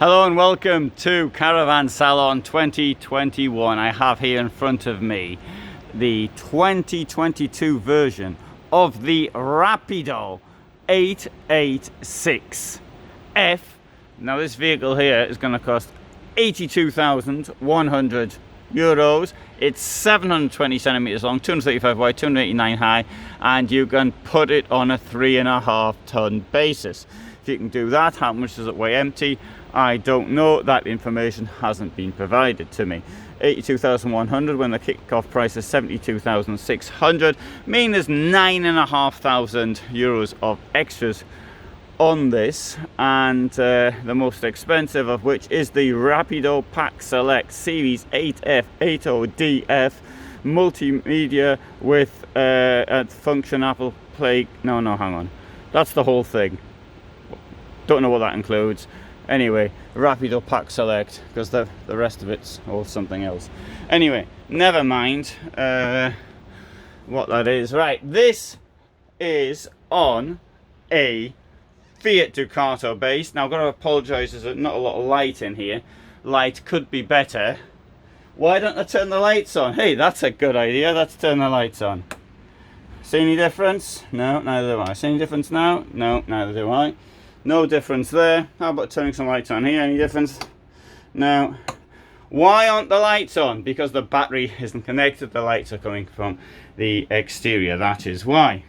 Hello and welcome to Caravan Salon 2021. I have here in front of me the 2022 version of the Rapido 886F. Now this vehicle here is going to cost 82,100 euros. It's 720 centimeters long, 235 wide, 289 high, and you can put it on a 3.5 ton basis. If you can do that, how much does it weigh empty? I don't know. That information hasn't been provided to me. 82,100 when the kick-off price is 72,600, meaning there's 9,500 euros of extras on this, and the most expensive of which is the Rapido Pack Select Series 8F 80DF multimedia with a function Apple Play. No, hang on, that's the whole thing. Don't know what that includes. Anyway, Rapido Pack Select, because the rest of it's all something else. Anyway, never mind what that is. Right, this is on a Fiat Ducato base. Now I've got to apologise, there's not a lot of light in here. Light could be better. Why don't I turn the lights on? Hey, that's a good idea. Let's turn the lights on. See any difference? No, neither do I. See any difference now? No, neither do I. No difference there. How about turning some lights on here? Any difference? No. Why aren't the lights on? Because the battery isn't connected. The lights are coming from the exterior. That is why.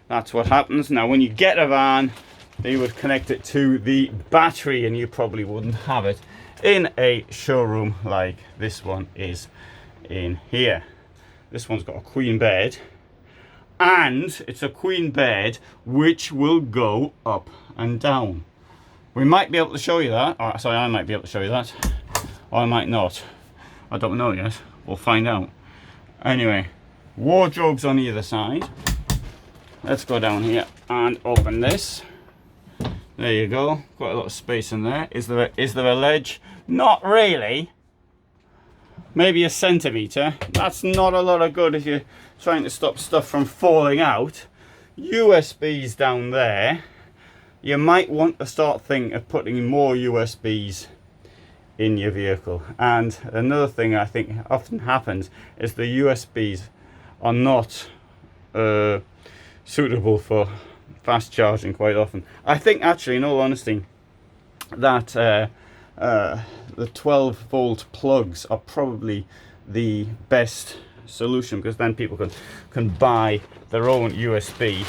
That's what happens. Now when you get a van, you would connect it to the battery, and you probably wouldn't have it in a showroom like this one is in here. This one's got a queen bed, and it's a queen bed which will go up and down. We might be able to show you that. Sorry, I might be able to show you that, or I might not. I don't know yet. We'll find out. Anyway, wardrobes on either side. Let's go down here and open this. There you go. Quite a lot of space in there. Is there a ledge? Not really. Maybe a centimetre. That's not a lot of good if you're trying to stop stuff from falling out. USBs down there. You might want to start thinking of putting more USBs in your vehicle. And another thing I think often happens is the USBs are not suitable for fast charging quite often. I think actually, in all honesty, that the 12 volt plugs are probably the best solution, because then people can buy their own USB,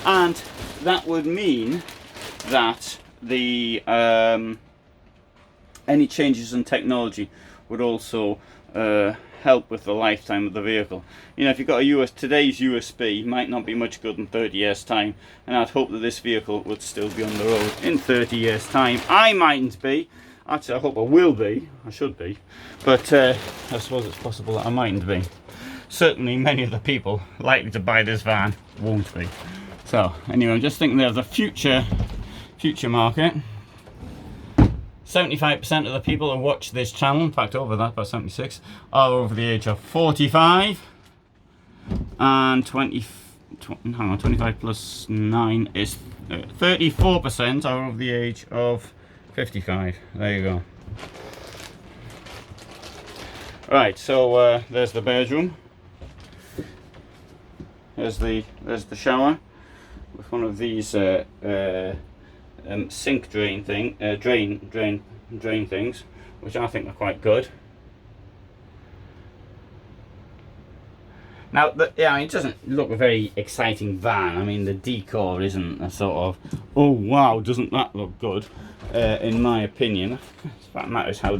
and that would mean that the any changes in technology would also help with the lifetime of the vehicle. You know, if you've got today's USB might not be much good in 30 years time, and I'd hope that this vehicle would still be on the road in 30 years time. I mightn't be. Actually, I hope I will be. I should be, but I suppose it's possible that I mightn't be. Certainly many of the people likely to buy this van won't be. So anyway, I'm just thinking of the future market. 75% of the people who watch this channel, in fact over that, about 76, are over the age of 45, and 25 plus 9 is 34% are over the age of 55. There you go. Right, so there's the bedroom. There's the shower with one of these sink drain things, which I think are quite good. Now, it doesn't look a very exciting van. I mean, the decor isn't a sort of, oh wow, doesn't that look good? In my opinion, that matters. How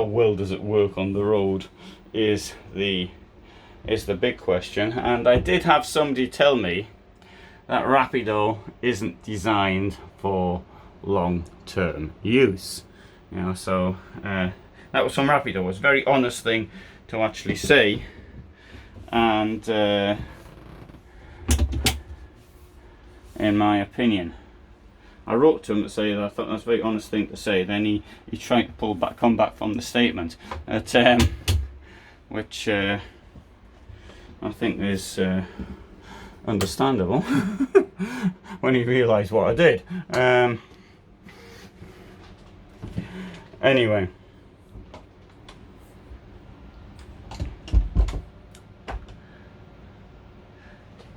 well does it work on the road? Is the big question. And I did have somebody tell me that Rapido isn't designed for long-term use. You know, so that was from Rapido. It was a very honest thing to actually say, and in my opinion, I wrote to him to say that I thought that was a very honest thing to say. Then he tried to come back from the statement, which I think is understandable when he realised what I did. Anyway.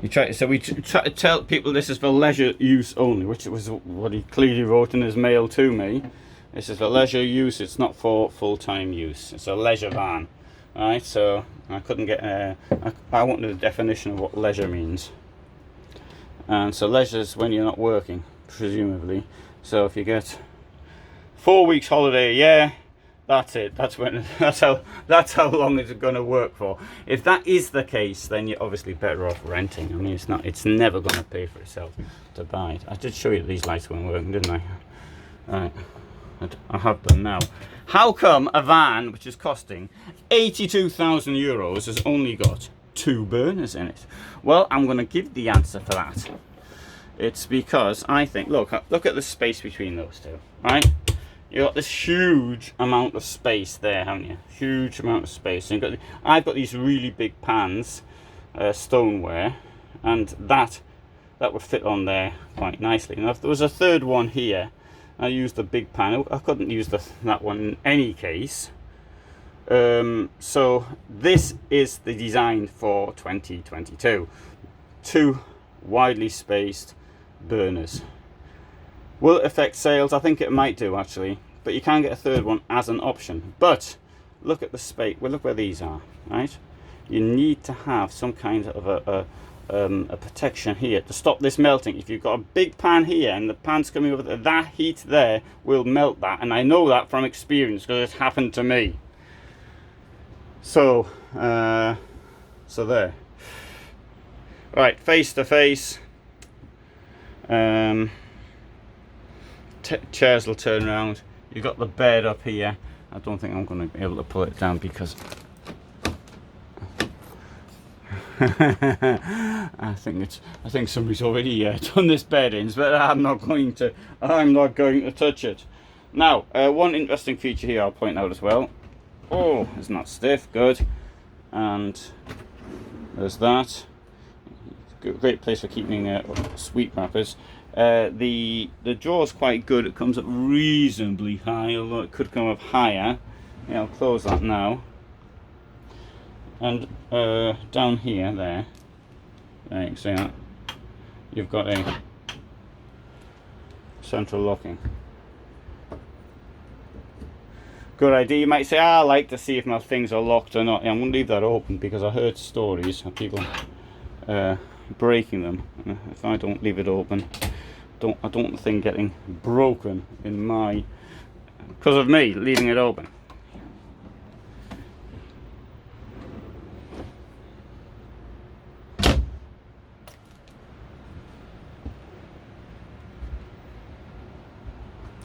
We try to tell people this is for leisure use only, which was what he clearly wrote in his mail to me. This is for leisure use, it's not for full-time use. It's a leisure van. Right, so I couldn't get I wanted a definition of what leisure means. And so leisure is when you're not working, presumably. So if you get 4 weeks holiday a year, that's it. That's how long it's going to work for. If that is the case, then you're obviously better off renting. I mean, it's never going to pay for itself to buy it. I did show you these lights weren't working, didn't I? Right, I have them now. How come a van which is costing 82,000 euros has only got 2 burners in it? Well, I'm going to give the answer for that. It's because I think, look at the space between those two, right? You've got this huge amount of space there, haven't you? Huge amount of space. And I've got these really big pans, stoneware, and that would fit on there quite nicely. Now, if there was a third one here, I used the big pan. I couldn't use that one in any case. So this is the design for 2022. 2 widely spaced burners. Will it affect sales? I think it might do, actually, but you can get a third one as an option. But look at the space. Well, look where these are, right? You need to have some kind of a protection here to stop this melting. If you've got a big pan here and the pan's coming over there, that heat there will melt that, and I know that from experience because it's happened to me. So there. Right, face to face. Chairs will turn around. You've got the bed up here. I don't think I'm going to be able to pull it down because I think somebody's already done this bed in, but I'm not going to touch it. Now, one interesting feature here I'll point out as well. Oh, it's not stiff, good. And there's that. Great place for keeping sweet wrappers. The draw's quite good. It comes up reasonably high, although it could come up higher. Yeah, I'll close that now. And down here, there you can see that. You've got a central locking. Good idea. You might say, I like to see if my things are locked or not. Yeah, I'm going to leave that open because I heard stories of people breaking them. If I don't leave it open, I don't want the thing getting broken in because of me leaving it open.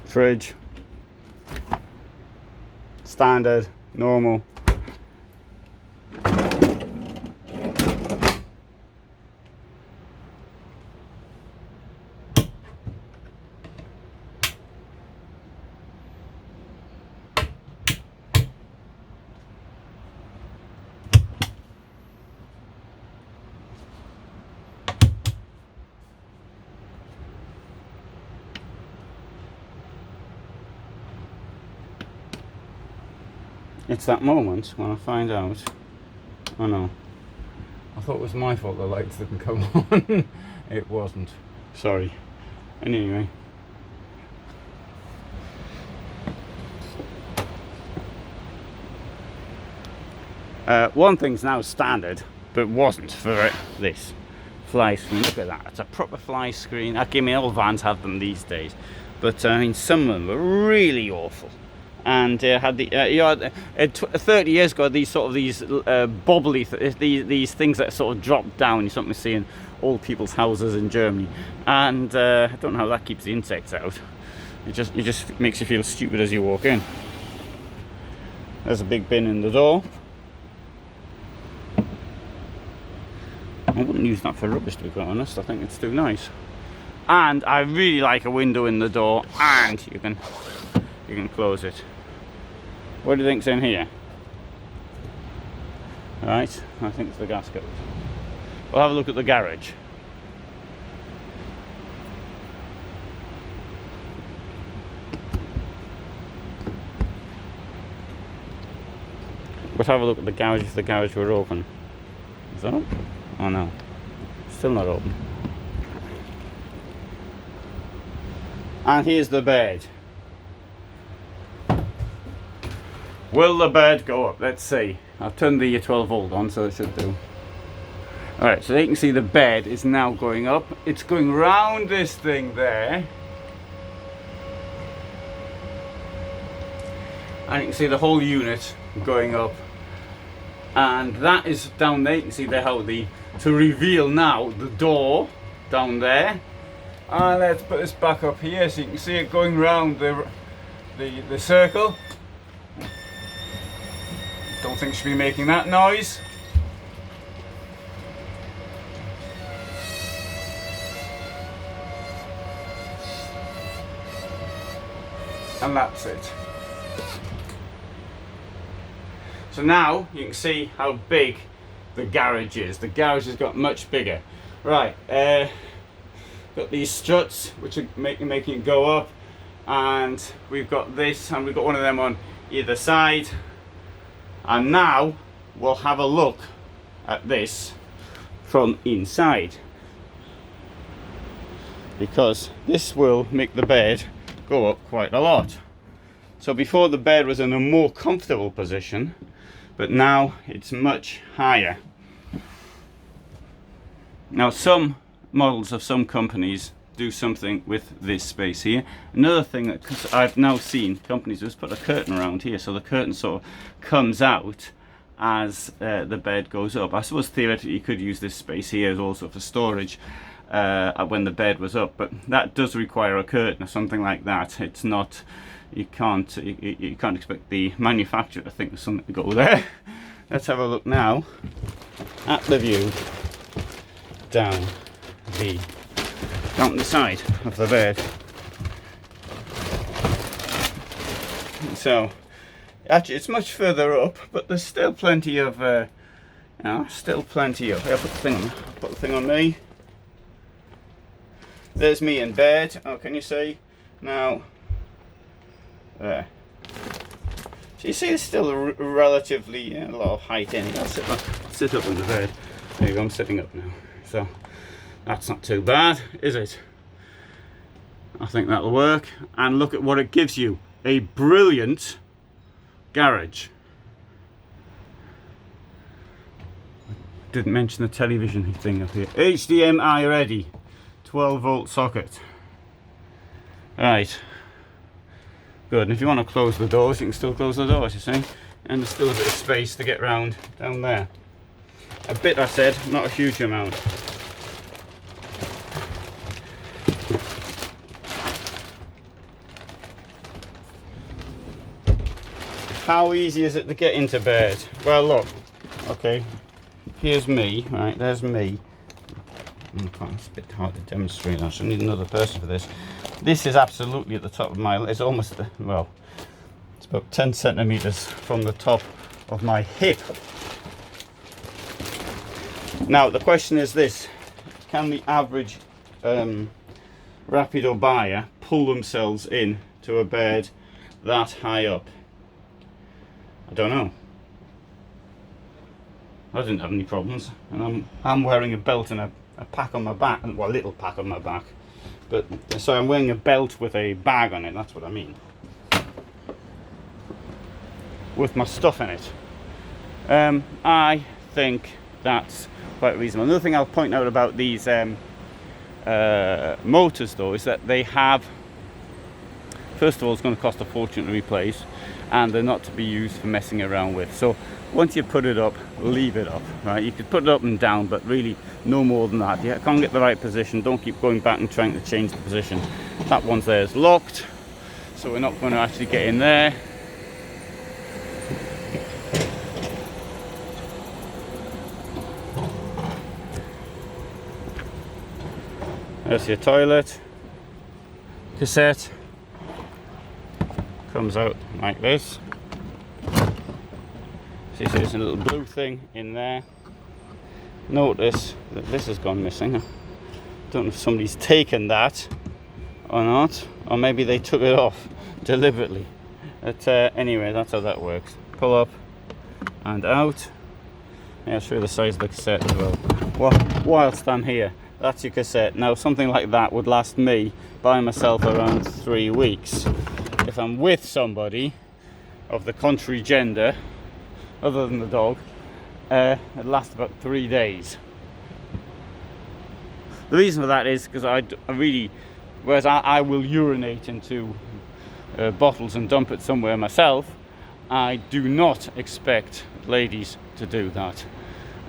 Fridge, standard, normal. It's that moment when I find out, oh no, I thought it was my fault the lights didn't come on. It wasn't. Sorry. Anyway. One thing's now standard, but wasn't for this fly screen. Look at that. It's a proper fly screen. I mean, all vans have them these days, but I mean, some of them were really awful. And had the 30 years ago, these bobbly these things that sort of drop down. You something see in old people's houses in Germany, and I don't know how that keeps the insects out. It just makes you feel stupid as you walk in. There's a big bin in the door. I wouldn't use that for rubbish, to be quite honest. I think it's too nice. And I really like a window in the door, and you can close it. What do you think's in here? Right, I think it's the gasket. We'll have a look at the garage. But have a look at the garage if the garage were open. Is that up? Oh no, still not open. And here's the bed. Will the bed go up? Let's see. I've turned the 12 volt on, so it should do. Alright, so you can see the bed is now going up. It's going round this thing there. And you can see the whole unit going up. And that is down there. You can see there how to reveal now the door down there. And let's put this back up here so you can see it going round the circle. Don't think it should be making that noise. And that's it. So now you can see how big the garage is. The garage has got much bigger. Right, got these struts which are making it go up, and we've got this, and we've got one of them on either side. And now we'll have a look at this from inside, because this will make the bed go up quite a lot. So before, the bed was in a more comfortable position, but now it's much higher. Now some models of some companies do something with this space here. Another thing that, cause I've now seen companies just put a curtain around here, so the curtain sort of comes out as the bed goes up. I suppose theoretically you could use this space here as also for storage when the bed was up, but that does require a curtain or something like that. It's not, you can't expect the manufacturer to think there's something to go there. Let's have a look now at the view down the side of the bed. So actually it's much further up, but there's still plenty of still plenty of. I'll put the thing on me. There's me in bed. Oh, can you see now? There. So you see there's still a relatively a lot of height in it. I'll sit up in the bed. There you go, I'm sitting up now. So that's not too bad, is it? I think that'll work. And look at what it gives you. A brilliant garage. Didn't mention the television thing up here. HDMI ready. 12 volt socket. Right. Good. And if you want to close the doors, you can still close the doors, you see. And there's still a bit of space to get round down there. A bit, I said, not a huge amount. How easy is it to get into bed? Well, look. Okay. Here's me. Right, there's me. It's a bit hard to demonstrate. I should need another person for this. This is absolutely at the top of my, it's almost, well, it's about 10 centimeters from the top of my hip. Now the question is this: can the average Rapido buyer pull themselves in to a bed that high up? I don't know. I didn't have any problems, and I'm wearing a belt and a pack on my back, well, a little pack on my back, but so I'm wearing a belt with a bag on it. That's what I mean, with my stuff in it. I think that's quite reasonable. Another thing I'll point out about these motors though is that they have, first of all, it's going to cost a fortune to replace, and they're not to be used for messing around with. So once you put it up, leave it up, right? You could put it up and down, but really no more than that. You can't get the right position, don't keep going back and trying to change the position. That one's there is locked, so we're not going to actually get in there. There's your toilet. Cassette comes out like this. See, so there's a little blue thing in there. Notice that this has gone missing. I don't know if somebody's taken that or not, or maybe they took it off deliberately. But anyway, that's how that works. Pull up, and out. Yeah, I'll show you the size of the cassette as well. Whilst I'm here, that's your cassette. Now something like that would last me by myself around 3 weeks. If I'm with somebody of the contrary gender, other than the dog, it lasts about 3 days. The reason for that is because I really, whereas I will urinate into bottles and dump it somewhere myself, I do not expect ladies to do that.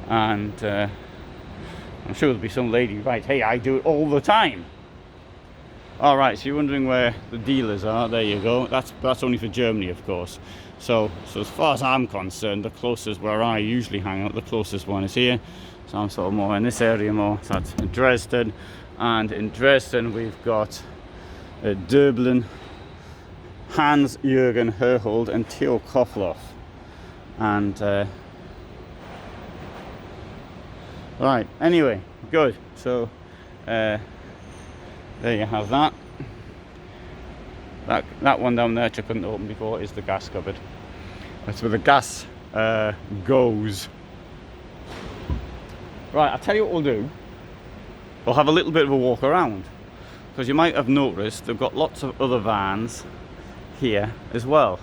And I'm sure there'll be some lady, right, hey, I do it all the time. Alright, so you're wondering where the dealers are. There you go. That's only for Germany, of course. So as far as I'm concerned, the closest where I usually hang out, the closest one is here. So I'm sort of more in this area more. So that's Dresden. And in Dresden we've got Döbeln, Hans-Jürgen Herhold and Theo Kofloff. And right, anyway, good. So there you have that. That one down there which I couldn't open before is the gas cupboard. That's where the gas goes. Right, I'll tell you what we'll do. We'll have a little bit of a walk around, because you might have noticed they've got lots of other vans here as well,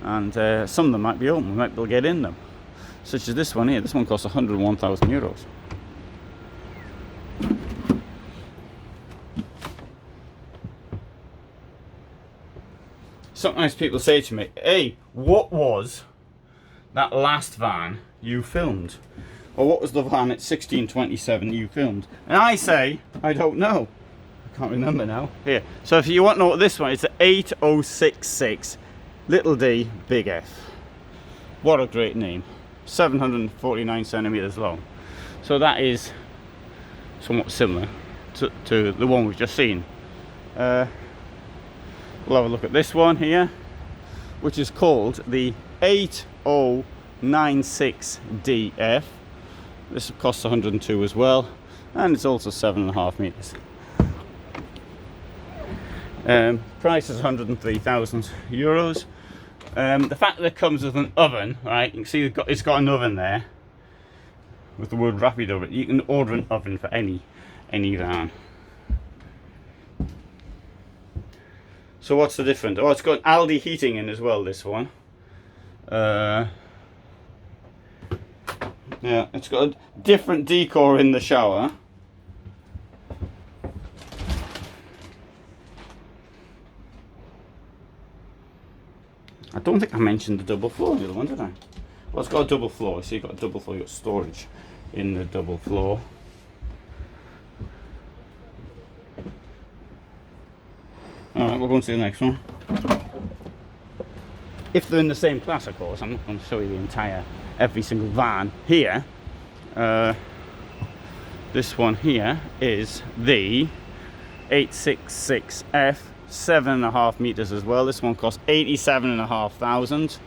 and some of them might be open. We might be able to get in them, such as this one here. This one costs 101,000 euros. Sometimes people say to me, hey, what was that last van you filmed? Or what was the van at 1627 you filmed? And I say, I don't know. I can't remember now. Here. So if you want to know what this one is, it's an 8066 little d big F. What a great name. 749 centimeters long. So that is somewhat similar to the one we've just seen. We'll have a look at this one here, which is called the 8096DF. This costs 102 as well, and it's also 7.5 meters. Price is 103,000 euros. The fact that it comes with an oven, right? You can see it's got an oven there with the word Rapido over it. You can order an oven for any van. So what's the difference? Oh, it's got Aldi heating in as well, this one. Yeah, it's got a different decor in the shower. I don't think I mentioned the double floor, the other one, did I? Well, it's got a double floor. So you've got a double floor, you've got storage in the double floor. Alright, we'll go on to the next one. If they're in the same class, of course. I'm not going to show you the entire, every single van here. This one here is the 866F, 7.5 meters as well. This one costs 87,500.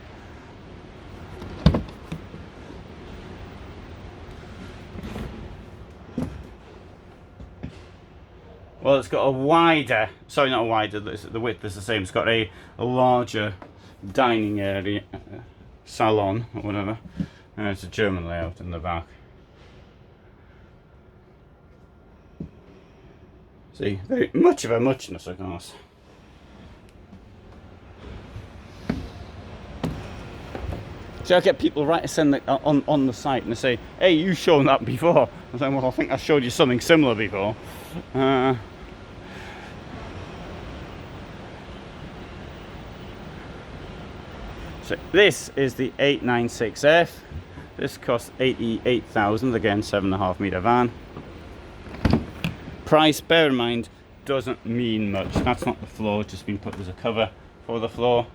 Well, it's got a wider, sorry, not a wider, the width is the same. It's got a larger dining area, salon or whatever. And it's a German layout in the back. See, very much of a muchness, of course. See, I get people right to send on the site and they say, hey, you've shown that before. I'm saying, well, I think I showed you something similar before. So this is the 896F. This costs 88,000, again 7.5 meter van. Price, bear in mind, doesn't mean much. That's not the floor, it's just been put as a cover for the floor.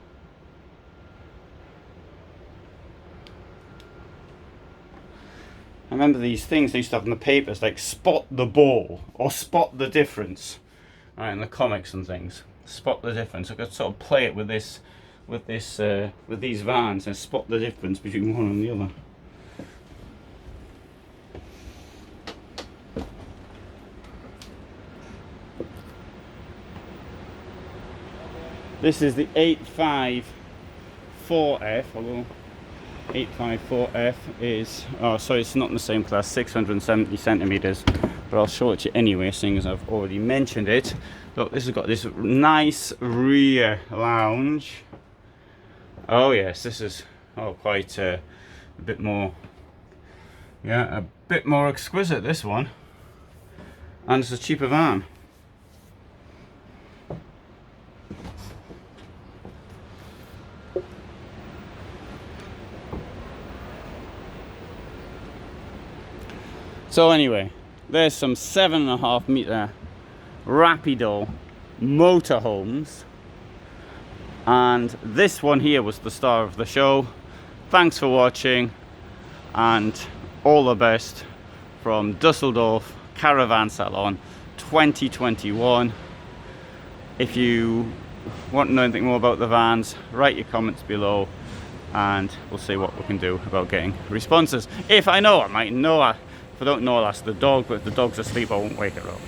I remember these things they used to have in the papers, like spot the ball or spot the difference, right, in the comics and things. Spot the difference. I could sort of play it with this, with these vans and spot the difference between one and the other. This is the 854F, although 854F is, oh sorry, it's not in the same class, 670 centimeters, but I'll show it to you anyway, seeing as I've already mentioned it. Look, this has got this nice rear lounge. Oh yes, this is quite a bit more, yeah, a bit more exquisite, this one, and it's a cheaper van. So anyway, there's some 7.5 meter Rapido motorhomes, and this one here was the star of the show. Thanks for watching, and all the best from Dusseldorf Caravan Salon 2021. If you want to know anything more about the vans, write your comments below and we'll see what we can do about getting responses. If I know, I might know. If I don't know, I'll ask the dog, but if the dog's asleep, I won't wake her up.